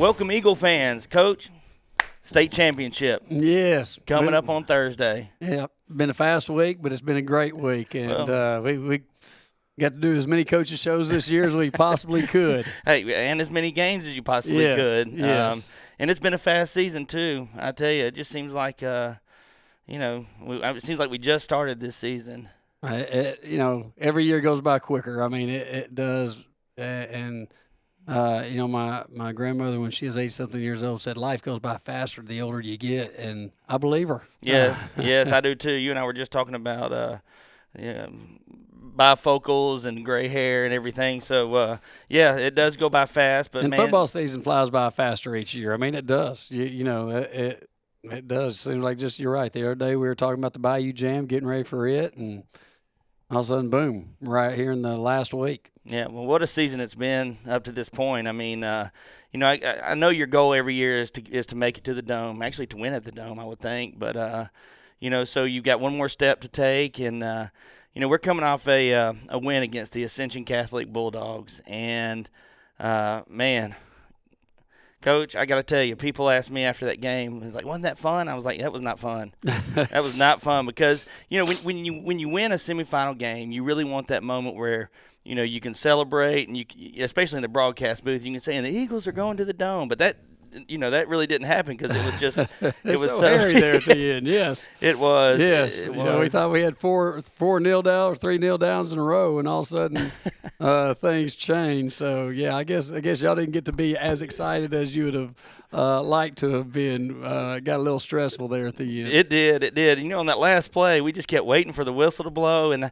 Welcome, Eagle fans. Coach, state championship. Yes. Coming up on Thursday. Yeah, been a fast week, but it's been a great week. And we got to do as many coaches shows this year as we possibly could. Hey, and as many games as you possibly could. Yes. And it's been a fast season, too. I tell you, it just seems like, it seems like we just started this season. Every year goes by quicker. I mean, it does. My grandmother, when she was 80-something years old, said life goes by faster the older you get, and I believe her. Yeah, yes, I do too. You and I were just talking about bifocals and gray hair and everything. So, it does go by fast. But football season flies by faster each year. I mean, it does. It does. Seems like just you're right. The other day we were talking about the Bayou Jam, getting ready for it, and all of a sudden, boom, right here in the last week. Yeah, well, what a season it's been up to this point. I mean, I know your goal every year is to make it to the Dome, actually to win at the Dome, I would think. But, so you've got one more step to take. And, we're coming off a win against the Ascension Catholic Bulldogs. And, Coach, I got to tell you, people asked me after that game, it was like, wasn't that fun? I was like, that was not fun. That was not fun because, when you win a semifinal game, you really want that moment where, you can celebrate, and especially in the broadcast booth, you can say, and the Eagles are going to the Dome. But that really didn't happen because it was just it was so hairy there at the end. Yes, it was. Yes, it was. We thought we had 4-0 down or 3-0 downs in a row, and all of a sudden things changed. So I guess y'all didn't get to be as excited as you would have liked to have been. Got a little stressful there at the end. It did. On that last play, we just kept waiting for the whistle to blow, and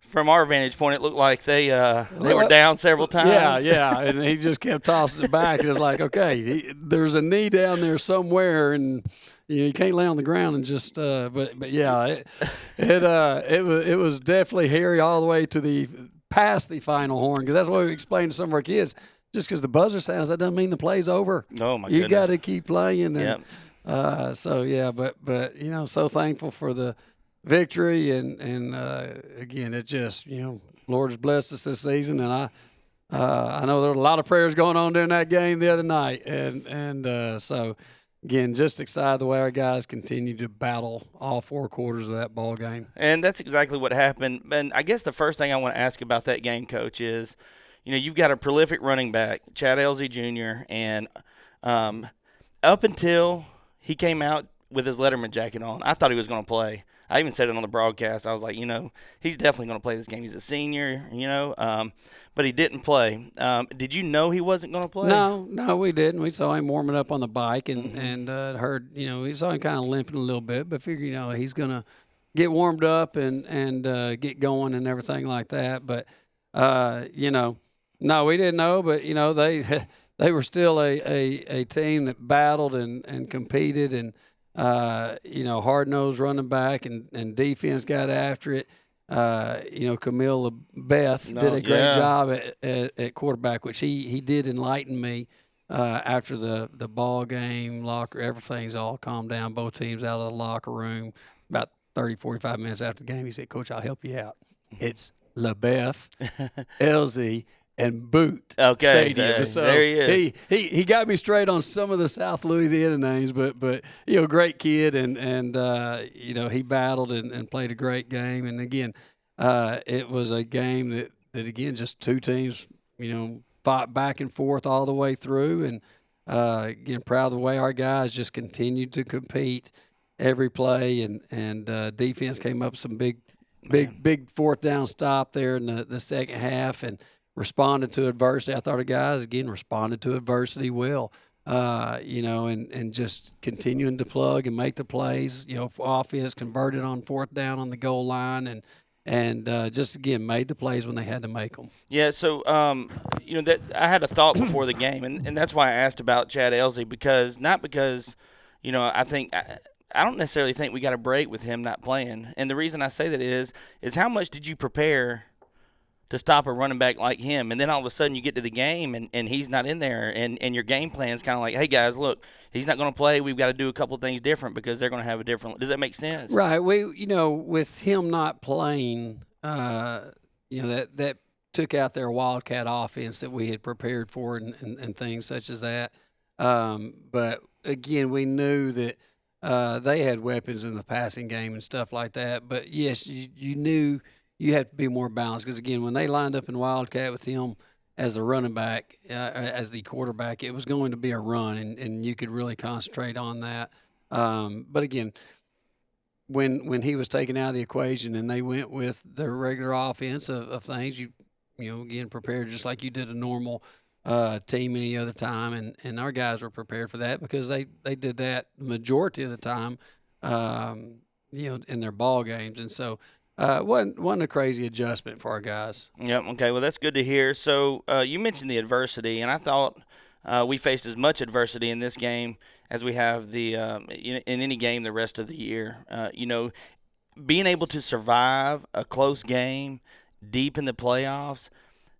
from our vantage point, it looked like they were down several times. Yeah, and he just kept tossing it back. It was like, okay, there's a knee down there somewhere, and you can't lay on the ground and just. But yeah, it was definitely hairy all the way to past the final horn, because that's what we explained to some of our kids. Just because the buzzer sounds, that doesn't mean the play's over. Oh my goodness! You got to keep playing. Yep. But so thankful for the victory, and again, it just, Lord has blessed us this season, and I know there were a lot of prayers going on during that game the other night, and so again, just excited the way our guys continue to battle all 4 quarters of that ball game. And that's exactly what happened. And I guess the first thing I want to ask about that game, Coach, is, you've got a prolific running back, Chad Elsie Jr., and up until he came out with his Letterman jacket on, I thought he was going to play. I even said it on the broadcast. I was like, he's definitely going to play this game. He's a senior, but he didn't play. Did you know he wasn't going to play? No, we didn't. We saw him warming up on the bike and heard, we saw him kind of limping a little bit, but figured, he's going to get warmed up and get going and everything like that. But, no, we didn't know, but, they were still a team that battled and competed, and hard-nosed running back and defense got after it. Camille Beth did a great job at quarterback, which he did enlighten me after the ball game, locker, everything's all calmed down. Both teams out of the locker room. About 30, 45 minutes after the game, he said, "Coach, I'll help you out. It's LaBeth, Elsie, and Boot Stadium." So there he is. He got me straight on some of the South Louisiana names, but great kid, and he battled and played a great game. And again, it was a game that again, just 2 teams fought back and forth all the way through, and again, proud of the way our guys just continued to compete every play, and defense came up some big 4th down stop there in the second half, and responded to adversity. I thought our guys, again, responded to adversity well, and just continuing to plug and make the plays. Offense converted on 4th down on the goal line, and just, again, made the plays when they had to make them. Yeah, so, that I had a thought before the game, and that's why I asked about Chad Elsie, not because, I don't necessarily think we got a break with him not playing. And the reason I say that is how much did you prepare to stop a running back like him? And then all of a sudden you get to the game and he's not in there, and your game plan is kind of like, hey, guys, look, he's not going to play. We've got to do a couple of things different because they're going to have a different – does that make sense? Right. With him not playing, that took out their Wildcat offense that we had prepared for and things such as that. But again, we knew that they had weapons in the passing game and stuff like that. But yes, you knew you had to be more balanced because again, when they lined up in Wildcat with him as the running back, as the quarterback, it was going to be a run, and you could really concentrate on that. But again, when he was taken out of the equation and they went with the regular offense of things, you know, again, prepared just like you did a normal team any other time, and our guys were prepared for that because they did that the majority of the time, you know, in their ball games, and so wasn't a crazy adjustment for our guys. Yep. Okay. Well, that's good to hear. So you mentioned the adversity, and I thought we faced as much adversity in this game as we have in any game the rest of the year. You know, being able to survive a close game deep in the playoffs,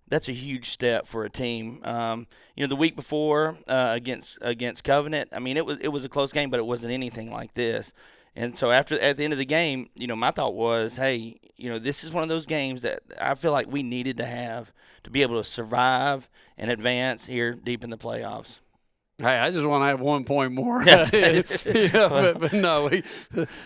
that's a huge step for a team. You know, the week before against Covenant, I mean, it was a close game, but it wasn't anything like this. And so at the end of the game, you know, my thought was, hey, you know, this is one of those games that I feel like we needed to have to be able to survive and advance here deep in the playoffs. Hey, I just want to have 1 point more. Yeah. You know, but no,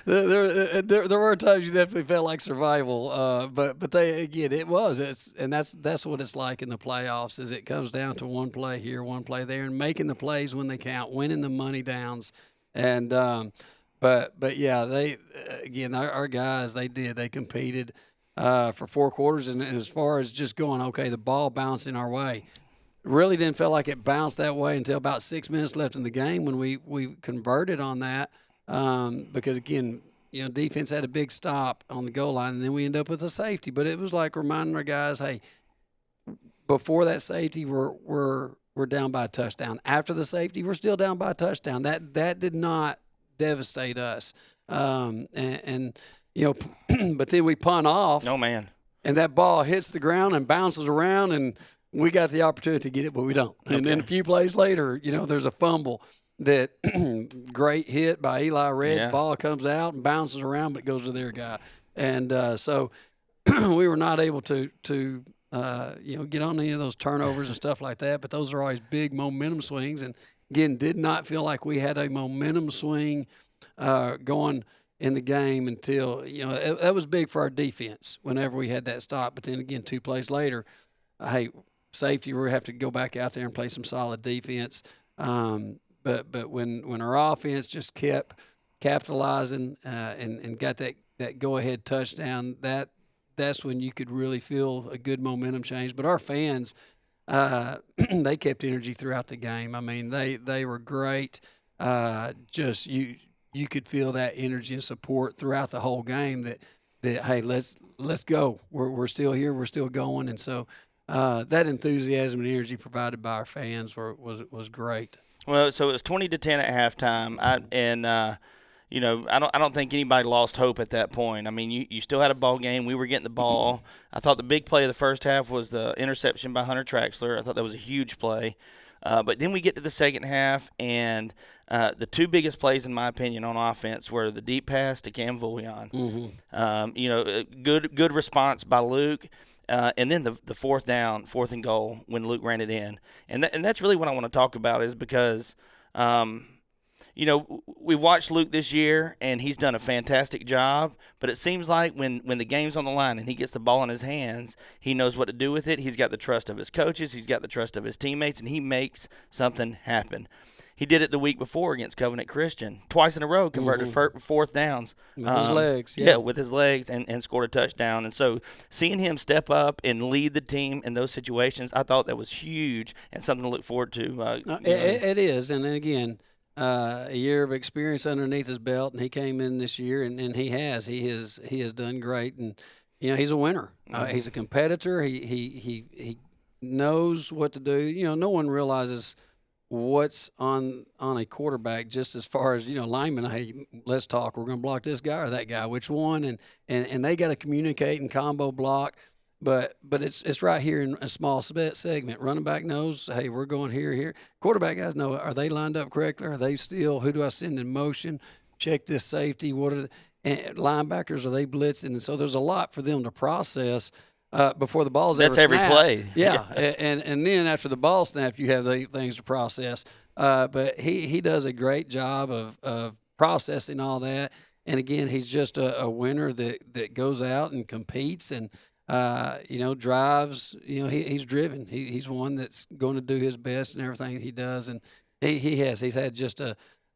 there were times you definitely felt like survival. But they again, that's what it's like in the playoffs. Is it comes down to one play here, one play there, and making the plays when they count, winning the money downs, and but yeah, they again our guys they competed for 4 quarters, and as far as just going okay, the ball bouncing our way. Really didn't feel like it bounced that way until about 6 minutes left in the game when we converted on that because, again, you know, defense had a big stop on the goal line, and then we end up with a safety. But it was like reminding our guys, hey, before that safety, we're down by a touchdown. After the safety, we're still down by a touchdown. That did not devastate us. And you know, but then we punt off. Oh, man. And that ball hits the ground and bounces around, and we got the opportunity to get it, but we don't. And then a few plays later, you know, there's a fumble that great hit by Eli Red. Yeah. The ball comes out and bounces around, but it goes to their guy. And so we were not able to you know, get on any of those turnovers and stuff like that. But those are always big momentum swings. And, again, did not feel like we had a momentum swing going in the game until, you know, that was big for our defense whenever we had that stop. But then, again, 2 plays later, hey, safety, we have to go back out there and play some solid defense. But when our offense just kept capitalizing and got that go-ahead touchdown, that's when you could really feel a good momentum change. But our fans, they kept energy throughout the game. I mean, they were great. Just you could feel that energy and support throughout the whole game that hey, let's go. We're still here. We're still going. And so that enthusiasm and energy provided by our fans was great. Well, so it was 20-10 at halftime, you know, I don't think anybody lost hope at that point. I mean, you still had a ball game. We were getting the ball. I thought the big play of the first half was the interception by Hunter Traxler. I thought that was a huge play. But then we get to the second half, and the 2 biggest plays, in my opinion, on offense were the deep pass to Cam Vullion. Mm-hmm. You know, good response by Luke. And then the 4th and goal when Luke ran it in. And that's really what I want to talk about is because, you know, we've watched Luke this year, and he's done a fantastic job. But it seems like when the game's on the line and he gets the ball in his hands, he knows what to do with it. He's got the trust of his coaches. He's got the trust of his teammates, and he makes something happen. He did it the week before against Covenant Christian. Twice in a row converted 4th downs. With his legs. Yeah, with his legs and scored a touchdown. And so seeing him step up and lead the team in those situations, I thought that was huge and something to look forward to. It is. And then again, a year of experience underneath his belt, and he came in this year, and he has done great. And, you know, he's a winner. He's a competitor. He knows what to do. You know, no one realizes – what's on a quarterback just as far as, you know, linemen, hey, let's talk. We're going to block this guy or that guy, which one? And they got to communicate and combo block. But it's right here in a small segment. Running back knows, hey, we're going here. Quarterback guys know, are they lined up correctly? Are they still, who do I send in motion? Check this safety. And linebackers, are they blitzing? And so there's a lot for them to process before the ball's That's ever every snapped. play. Yeah, and then after the ball snapped, you have the things to process. But he does a great job of processing all that. And again, he's just a winner that goes out and competes and drives. He's driven. He's one that's going to do his best in everything he does, and he's had just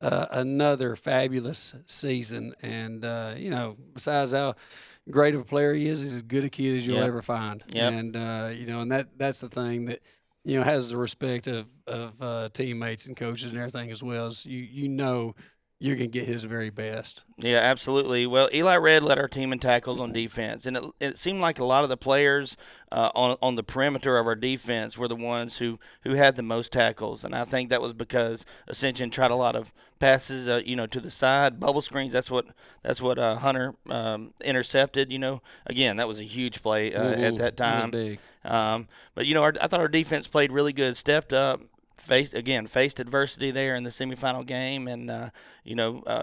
another fabulous season. And besides how great of a player he is, he's as good a kid as you'll ever find. Yep. And and that's the thing that has the respect of teammates and coaches and everything, as well as you're going to get his very best. Yeah, absolutely. Well, Eli Red led our team in tackles on defense, and it seemed like a lot of the players on the perimeter of our defense were the ones who had the most tackles, and I think that was because Ascension tried a lot of passes, to the side, bubble screens. That's what Hunter intercepted. Again, that was a huge play at that time. That was big. But I thought our defense played really good, stepped up. Faced adversity there in the semifinal game, and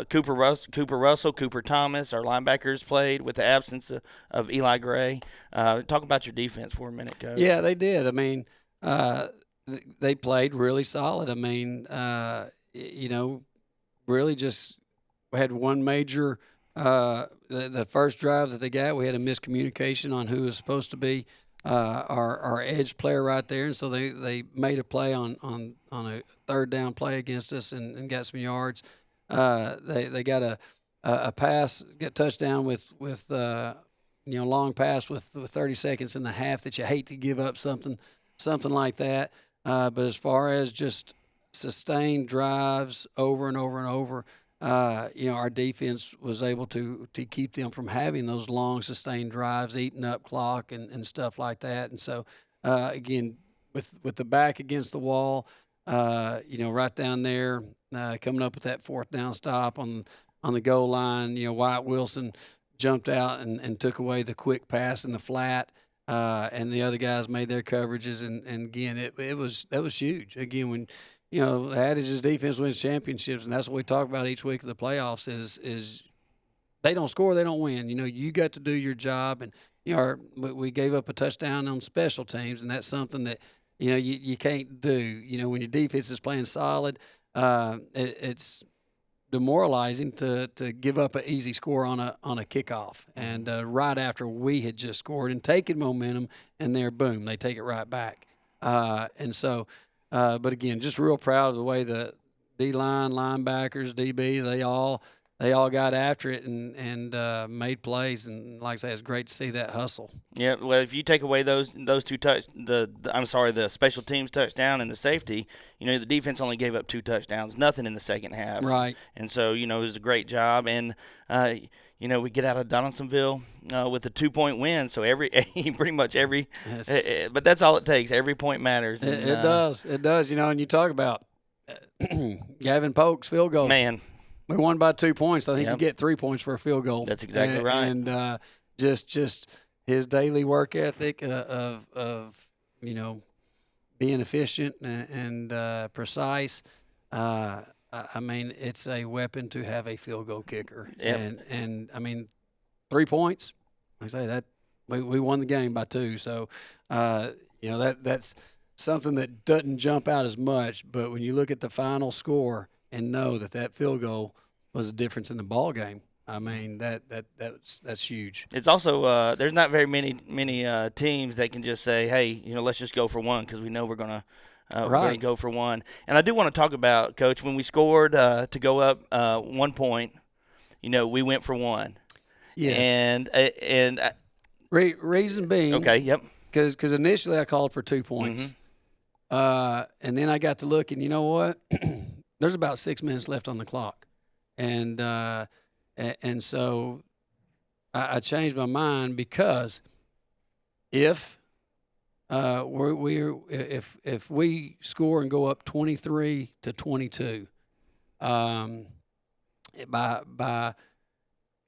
Cooper Russell, Cooper Thomas, our linebackers played with the absence of Eli Gray. Talk about your defense for a minute, Coach. Yeah, they did. I mean, they played really solid. I mean, really just had one major. The first drive that they got, we had a miscommunication on who was supposed to be our edge player right there, and so they made a play on a third down play against us and got some yards. They got a pass, get touchdown with long pass with 30 seconds in the half that you hate to give up something like that. But as far as just sustained drives over and over and over, our defense was able to keep them from having those long sustained drives, eating up clock and stuff like that. And so, again, with the back against the wall, right down there, coming up with that fourth down stop on the goal line, Wyatt Wilson jumped out and took away the quick pass in the flat, and the other guys made their coverages. And again, that was huge. Again, when the adage is defense wins championships, and that's what we talk about each week of the playoffs is they don't score, they don't win. You got to do your job, and we gave up a touchdown on special teams, and that's something that you can't do. When your defense is playing solid, it's demoralizing to give up an easy score on a kickoff, and right after we had just scored and taken momentum, and there, boom, they take it right back, and so. But again, just real proud of the way the D-line, linebackers, DBs, they all got after it and made plays. And like I say, it's great to see that hustle. Yeah, well, if you take away those two the special teams touchdown and the safety, the defense only gave up 2 touchdowns, nothing in the second half. Right. And so, it was a great job. And, we get out of Donaldsonville with a 2-point win. So pretty much every, but that's all it takes. Every point matters. And, it does. It does. And you talk about Gavin Polk's field goal. Man. We won by 2 points. I think you get 3 points for a field goal. That's exactly right. And just his daily work ethic of being efficient and precise. I mean, it's a weapon to have a field goal kicker. Yep. And I mean, 3 points. Like I say, that we won the game by 2. So, that's something that doesn't jump out as much. But when you look at the final score and know that field goal was a difference in the ball game, I mean, that's huge. It's also there's not very many teams that can just say, hey, let's just go for one because we know we're going to go for one. And I do want to talk about, Coach, when we scored to go up 1 point, we went for one. Yes. And reason being, okay, yep, because initially I called for 2 points, and then I got to look, and you know what? There's about 6 minutes left on the clock, and so I changed my mind because if if we score and go up 23-22, by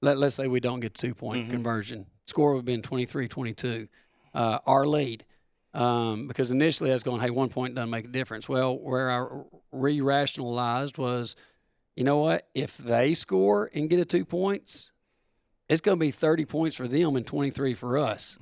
let's say we don't get 2 point conversion, score would have been 23-22, our lead. Because initially I was going, hey, 1 point doesn't make a difference. Well, where I re-rationalized was, you know what? If they score and get 2 points, it's going to be 30 points for them and 23 for us.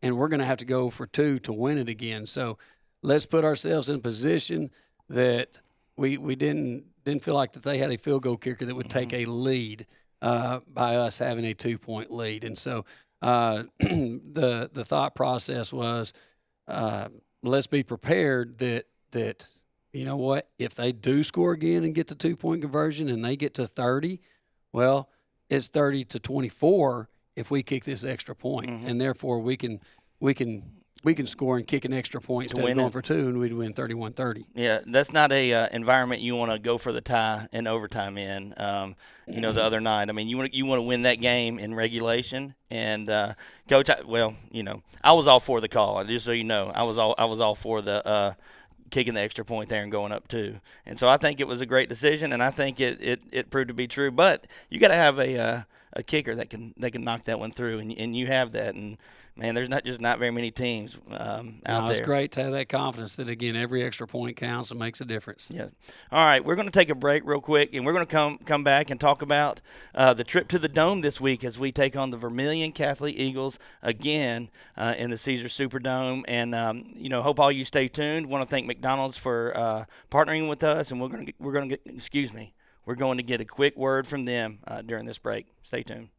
and we're going to have to go for 2 to win it again. So let's put ourselves in position that we didn't feel like that they had a field goal kicker that would take a lead by us having a 2-point lead. And so the thought process was, let's be prepared that you know what, if they do score again and get the 2-point conversion and they get to 30, well, it's 30-24 if we kick this extra point, and therefore we can score and kick an extra point instead of going for 2, and we'd win 31-30. Yeah, that's not a environment you want to go for the tie in overtime in. The other night, I mean, you want to win that game in regulation. And Coach, I was all for the call. Just so you know, I was all for the kicking the extra point there and going up 2. And so I think it was a great decision, and I think it proved to be true. But you got to have a kicker that can knock that one through, and you have that. And man, there's not very many teams out there. It's great to have that confidence that, again, every extra point counts and makes a difference. Yeah. All right, we're going to take a break real quick, and we're going to come back and talk about the trip to the Dome this week as we take on the Vermilion Catholic Eagles again in the Caesar Superdome. And hope all you stay tuned. Want to thank McDonald's for partnering with us, and we're going to get a quick word from them during this break. Stay tuned.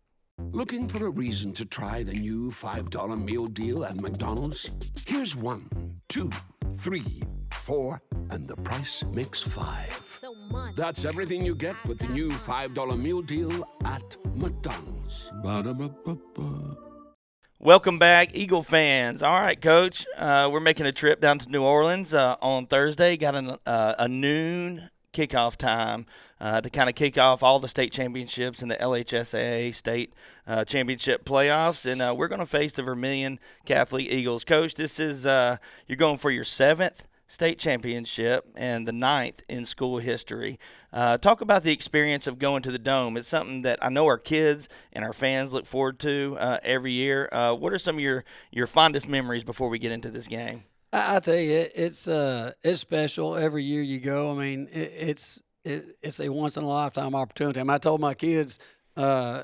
Looking for a reason to try the new $5 meal deal at McDonald's? Here's 1, 2, 3, 4, and the price makes 5. So much. That's everything you get with the new $5 meal deal at McDonald's. Ba-da-ba-ba-ba. Welcome back, Eagle fans. All right, Coach, we're making a trip down to New Orleans on Thursday. Got a noon kickoff time to kind of kick off all the state championships and the LHSAA state championship playoffs, and we're going to face the Vermilion Catholic Eagles. Coach, this is you're going for your 7th state championship and the 9th in school history. Talk about the experience of going to the Dome. It's something that I know our kids and our fans look forward to every year. What are some of your fondest memories before we get into this game? I tell you, it's special every year you go. I mean, it's a once in a lifetime opportunity. I told my kids, my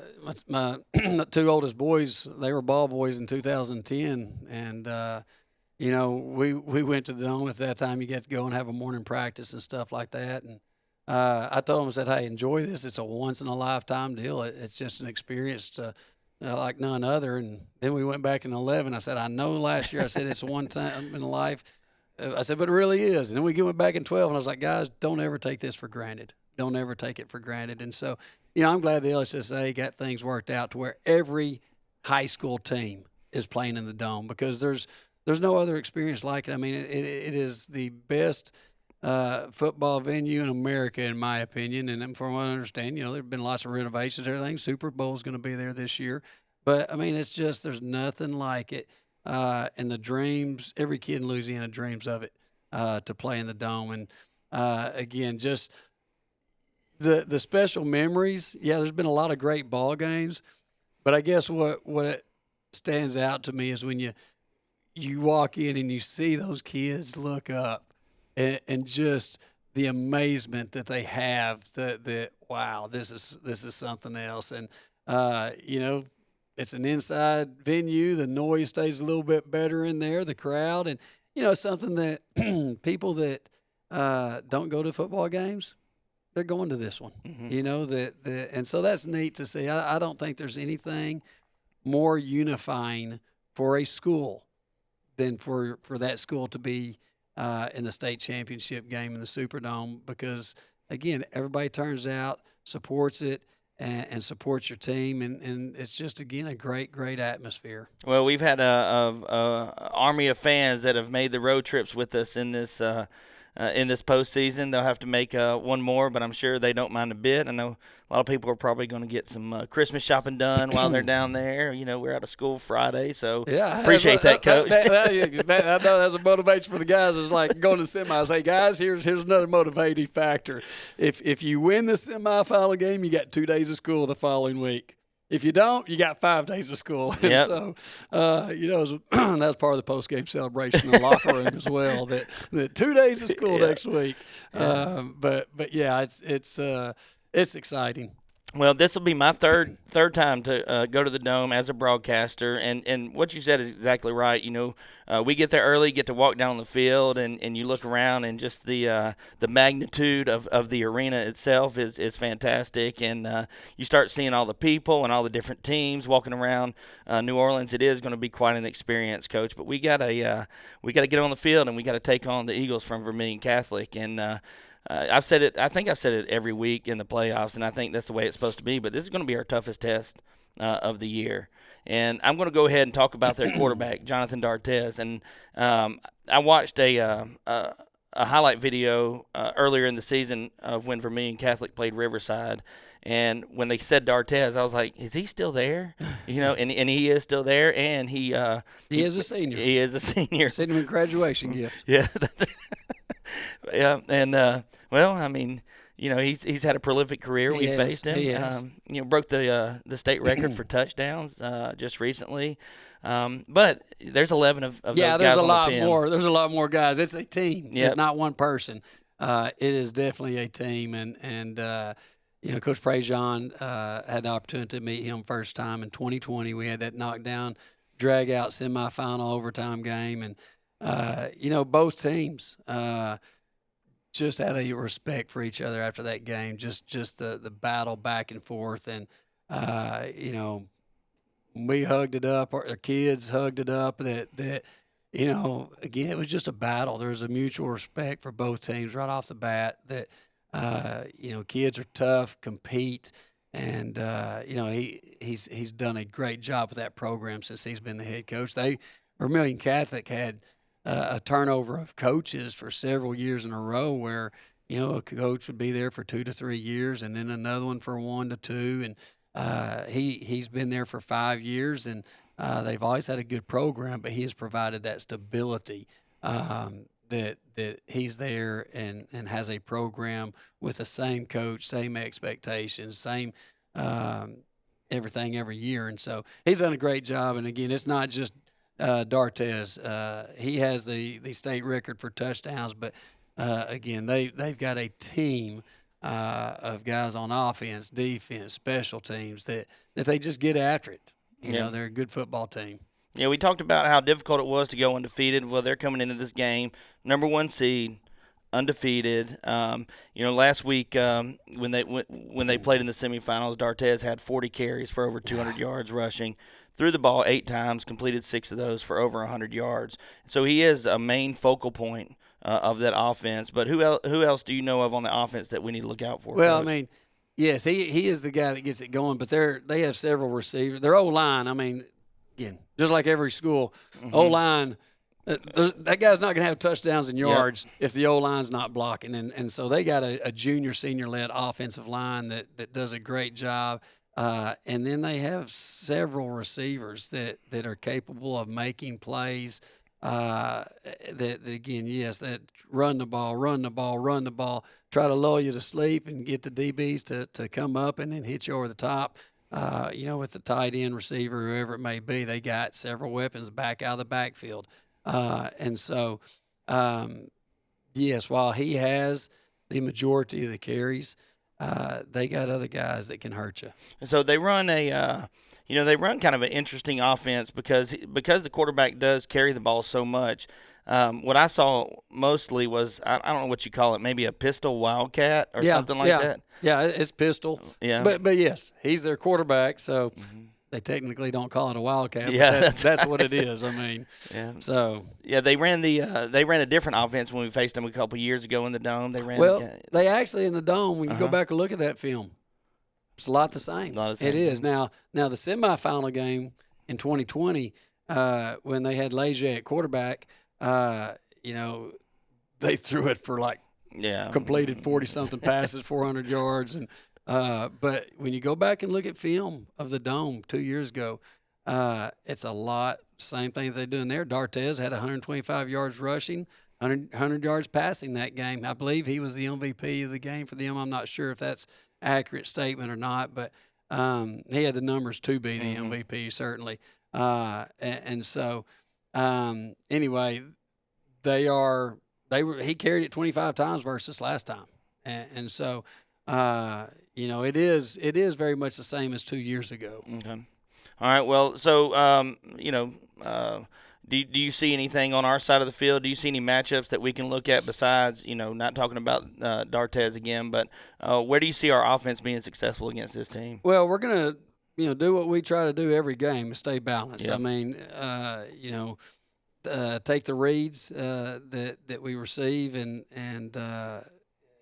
2 oldest boys, they were ball boys in 2010, and we went to the Dome. At that time, you get to go and have a morning practice and stuff like that. And I told them, I said, hey, enjoy this. It's a once in a lifetime deal. It's just an experience like none other. And then we went back in 11. I said, I know last year I said it's one time in life. I said, but it really is. And then we went back in 12, and I was like, guys, don't ever take this for granted. Don't ever take it for granted. And so, I'm glad the LSSA got things worked out to where every high school team is playing in the Dome, because there's no other experience like it. I mean, it is the best football venue in America, in my opinion. And from what I understand, there have been lots of renovations and everything. Super Bowl is going to be there this year. But, I mean, it's just there's nothing like it. And the dreams, every kid in Louisiana dreams of it, to play in the Dome. And, again, just the special memories. Yeah, there's been a lot of great ball games. But I guess what stands out to me is when you walk in and you see those kids look up and just the amazement that they have that wow, this is something else. And, it's an inside venue. The noise stays a little bit better in there, the crowd. And, something that people that don't go to football games, they're going to this one. Mm-hmm. And so that's neat to see. I don't think there's anything more unifying for a school than for that school to be in the state championship game in the Superdome, because, again, everybody turns out, supports it, and supports your team, and it's just, again, a great, great atmosphere. Well, we've had a army of fans that have made the road trips with us in this postseason. They'll have to make one more, but I'm sure they don't mind a bit. I know a lot of people are probably going to get some Christmas shopping done while they're down there. We're out of school Friday, so appreciate that, Coach. I know that's a motivation for the guys. It's like going to semis. Hey, guys, here's another motivating factor. If you win the semifinal game, you got 2 days of school the following week. If you don't, you got 5 days of school. Yep. So, that's part of the post-game celebration in the locker room as well, that 2 days of school next week. But yeah, it's exciting. Well, this will be my third time to go to the Dome as a broadcaster, and what you said is exactly right. We get there early, get to walk down the field, and you look around, and just the magnitude of the arena itself is fantastic, and you start seeing all the people and all the different teams walking around New Orleans. It is going to be quite an experience, Coach. But we gotta get on the field, and we got to take on the Eagles from Vermilion Catholic, and I've said it. I think I've said it every week in the playoffs, and I think that's the way it's supposed to be. But this is going to be our toughest test of the year, and I'm going to go ahead and talk about their quarterback, Jonathan D'Artez. And I watched a highlight video earlier in the season of when Vermilion Catholic played Riverside, and when they said D'Artez, I was like, "Is he still there?" And he is still there, and he is a senior. He is a senior. Sent him a graduation gift. Yeah, that's yeah, and well, I mean, he's had a prolific career. We faced him. He has. Broke the state record for touchdowns just recently. But there's 11 of those guys there's a on lot the field. more. There's a lot more guys. It's a team. Yep. It's not one person. It is definitely a team, and Coach Prejean had the opportunity to meet him first time in 2020. We had that knockdown, drag-out semifinal overtime game, and both teams just had a respect for each other after that game. Just the battle back and forth, and we hugged it up. Our kids hugged it up. That again, it was just a battle. There was a mutual respect for both teams right off the bat. That kids are tough, compete, and he's done a great job with that program since he's been the head coach. Vermilion Catholic had a turnover of coaches for several years in a row where, a coach would be there for 2 to 3 years and then another one for 1 to 2. And he's been there for 5 years, and they've always had a good program, but he has provided that stability that he's there and has a program with the same coach, same expectations, same everything every year. And so he's done a great job. And, again, it's not just D'Artez. He has the state record for touchdowns, but again, they've got a team of guys on offense, defense, special teams that they just get after it. They're a good football team. Yeah, we talked about how difficult it was to go undefeated. Well, they're coming into this game number 1 seed, undefeated. Last week when they played in the semifinals, D'Artez had 40 carries for over 200 yards rushing. Threw the ball 8 times, completed 6 of those for over 100 yards. So he is a main focal point of that offense. But who else do you know of on the offense that we need to look out for? Well, Coach? I mean, yes, he is the guy that gets it going. But they have several receivers. Their O-line, I mean, again, just like every school, O-line, that guy's not going to have touchdowns and yards if the O-line's not blocking. And so they got a junior, senior-led offensive line that does a great job. And then they have several receivers that are capable of making plays. That again, yes, that run the ball, try to lull you to sleep and get the DBs to come up and then hit you over the top. With the tight end receiver, whoever it may be, they got several weapons back out of the backfield. And so, yes, while he has the majority of the carries, they got other guys that can hurt you. So they run they run kind of an interesting offense because the quarterback does carry the ball so much. What I saw mostly was I don't know what you call it, maybe a pistol wildcat or something like that. Yeah, it's pistol. Yeah, but yes, he's their quarterback, so they technically don't call it a wildcat. Yeah, but that's what it is. I mean, yeah. So they ran a different offense when we faced them a couple years ago in the Dome. They actually in the Dome, when you go back and look at that film, it's a lot the same. It is. Now the semifinal game in 2020, when they had Leger at quarterback, they threw it for completed 40-something passes, 400 yards, and but when you go back and look at film of the Dome 2 years ago, it's a lot same thing they're doing there. D'Artez had 125 yards rushing, 100 yards passing that game. I believe he was the MVP of the game for them. I'm not sure if that's accurate statement or not, but he had the numbers to be the MVP certainly. And so anyway, he carried it 25 times versus last time, and so it is very much the same as 2 years ago. Okay. All right. Well, so do you see anything on our side of the field? Do you see any matchups that we can look at besides, not talking about D'Artes again, but where do you see our offense being successful against this team? Well, we're gonna do what we try to do every game: stay balanced. Yeah. I mean, take the reads that we receive, and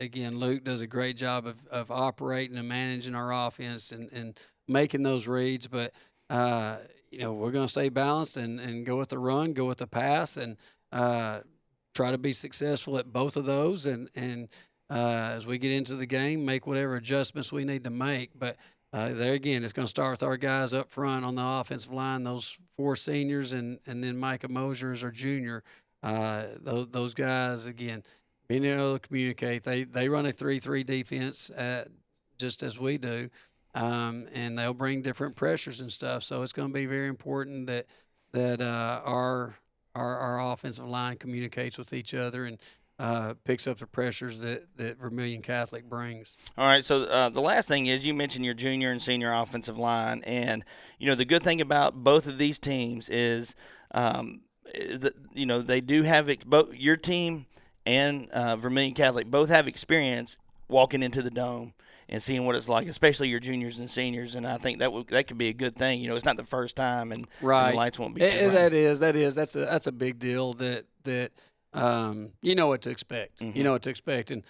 again, Luke does a great job of operating and managing our offense and making those reads. But we're going to stay balanced and go with the run, go with the pass, and try to be successful at both of those. And as we get into the game, make whatever adjustments we need to make. But there again, it's going to start with our guys up front on the offensive line, those 4 seniors, and then Micah Mosier is our junior. Those guys, again, being able to communicate. They run a 3-3 defense just as we do, and they'll bring different pressures and stuff. So it's going to be very important that our offensive line communicates with each other and picks up the pressures that Vermilion Catholic brings. All right, so the last thing is you mentioned your junior and senior offensive line, and the good thing about both of these teams is that they do have both your team and Vermilion Catholic both have experience walking into the Dome and seeing what it's like, especially your juniors and seniors. And I think that could be a good thing. It's not the first time, and the lights won't be too bright. That's a big deal. That you know what to expect. Mm-hmm. You know what to expect, and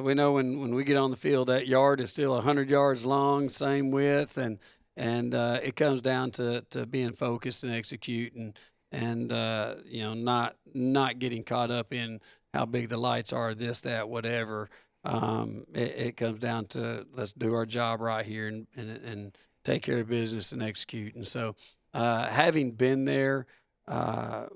we know when we get on the field, that yard is still 100 yards long, same width, and it comes down to being focused and executing, and not getting caught up in how big the lights are, this, that, whatever. It comes down to let's do our job right here and take care of business and execute. And so having been there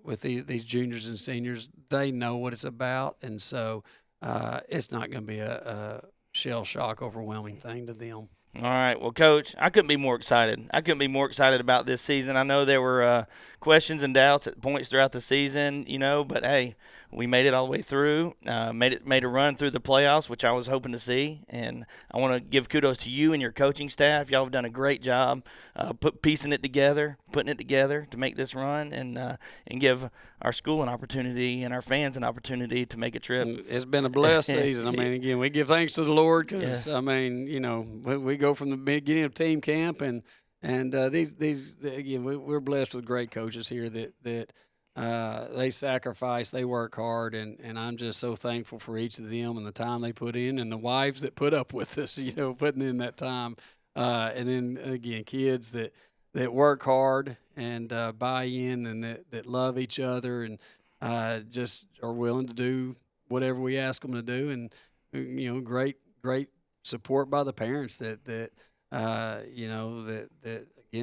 with these juniors and seniors, they know what it's about. And so it's not going to be a shell shock, overwhelming thing to them. All right. Well, Coach, I couldn't be more excited. About this season. I know there were questions and doubts at points throughout the season, but hey, we made it all the way through, made a run through the playoffs, which I was hoping to see. And I want to give kudos to you and your coaching staff. Y'all have done a great job putting it together to make this run and give our school an opportunity and our fans an opportunity to make a trip. It's been a blessed season. I mean, again, we give thanks to the Lord because, yes. I mean, we go from the beginning of team camp and these again, we're blessed with great coaches here that they sacrifice, they work hard, and I'm just so thankful for each of them and the time they put in, and the wives that put up with us, putting in that time, and then again, kids that work hard and buy in and that love each other and just are willing to do whatever we ask them to do, and great support by the parents that again,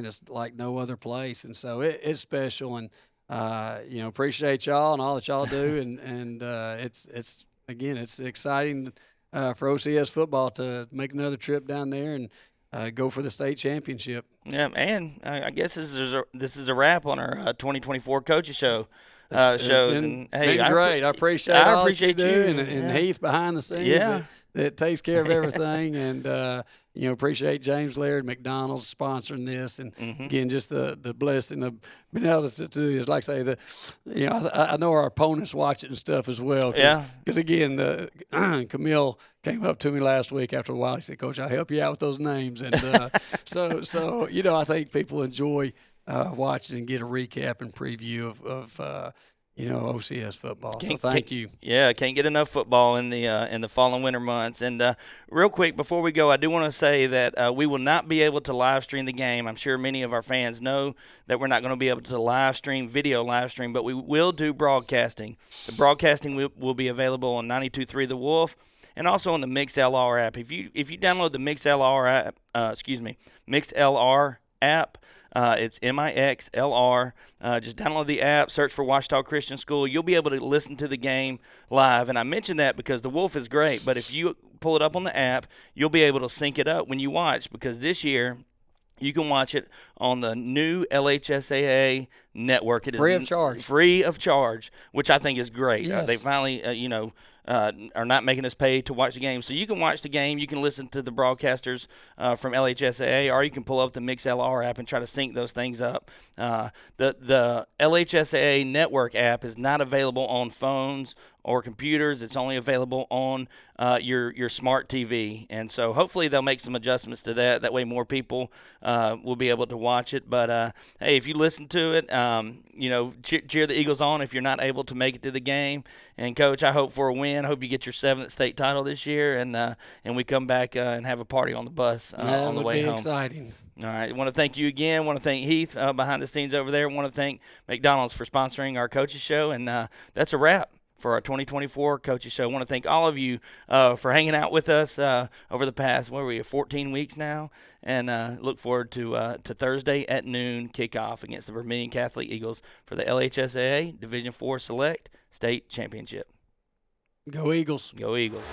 it's like no other place, and so it's special, and appreciate y'all and all that y'all do, and it's exciting for OCS football to make another trip down there and go for the state championship. Yeah, and I guess this is a wrap on our 2024 coaches shows. Been great. I appreciate all that you do, and Heath behind the scenes. Yeah. That takes care of everything, and appreciate James Laird, McDonald's sponsoring this, and again, just the blessing of being able to do this. Like I say, I know our opponents watch it and stuff as well. Because again, Camille came up to me last week after a while. He said, "Coach, I'll help you out with those names," and so I think people enjoy watching and get a recap and preview of OCS football. So thank you. Yeah, can't get enough football in the fall and winter months. And real quick before we go, I do want to say that we will not be able to live stream the game. I'm sure many of our fans know that we're not going to be able to video live stream, but we will do broadcasting. The broadcasting will be available on 92.3 The Wolf and also on the MixLR app. If you download the MixLR app, it's MixLR. Just download the app, search for Ouachita Christian School. You'll be able to listen to the game live. And I mentioned that because the Wolf is great, but if you pull it up on the app, you'll be able to sync it up when you watch, because this year you can watch it on the new LHSAA network. It is free of charge. Free of charge, which I think is great. Yes. They finally, are not making us pay to watch the game. So you can watch the game. You can listen to the broadcasters from LHSAA, or you can pull up the MixLR app and try to sync those things up. The LHSAA network app is not available on phones or computers. It's only available on your smart TV. And so hopefully they'll make some adjustments to that. That way more people will be able to watch it. But, hey, if you listen to it, cheer the Eagles on if you're not able to make it to the game. And, Coach, I hope for a win. I hope you get your 7th state title this year, and we come back and have a party on the bus on the way home. That would be exciting. All right. I want to thank you again. I want to thank Heath behind the scenes over there. I want to thank McDonald's for sponsoring our coaches show. And that's a wrap for our 2024 Coaches Show. I want to thank all of you for hanging out with us over the past, 14 weeks now, and look forward to Thursday at noon kickoff against the Vermilion Catholic Eagles for the LHSAA Division IV Select State Championship. Go Eagles. Go Eagles.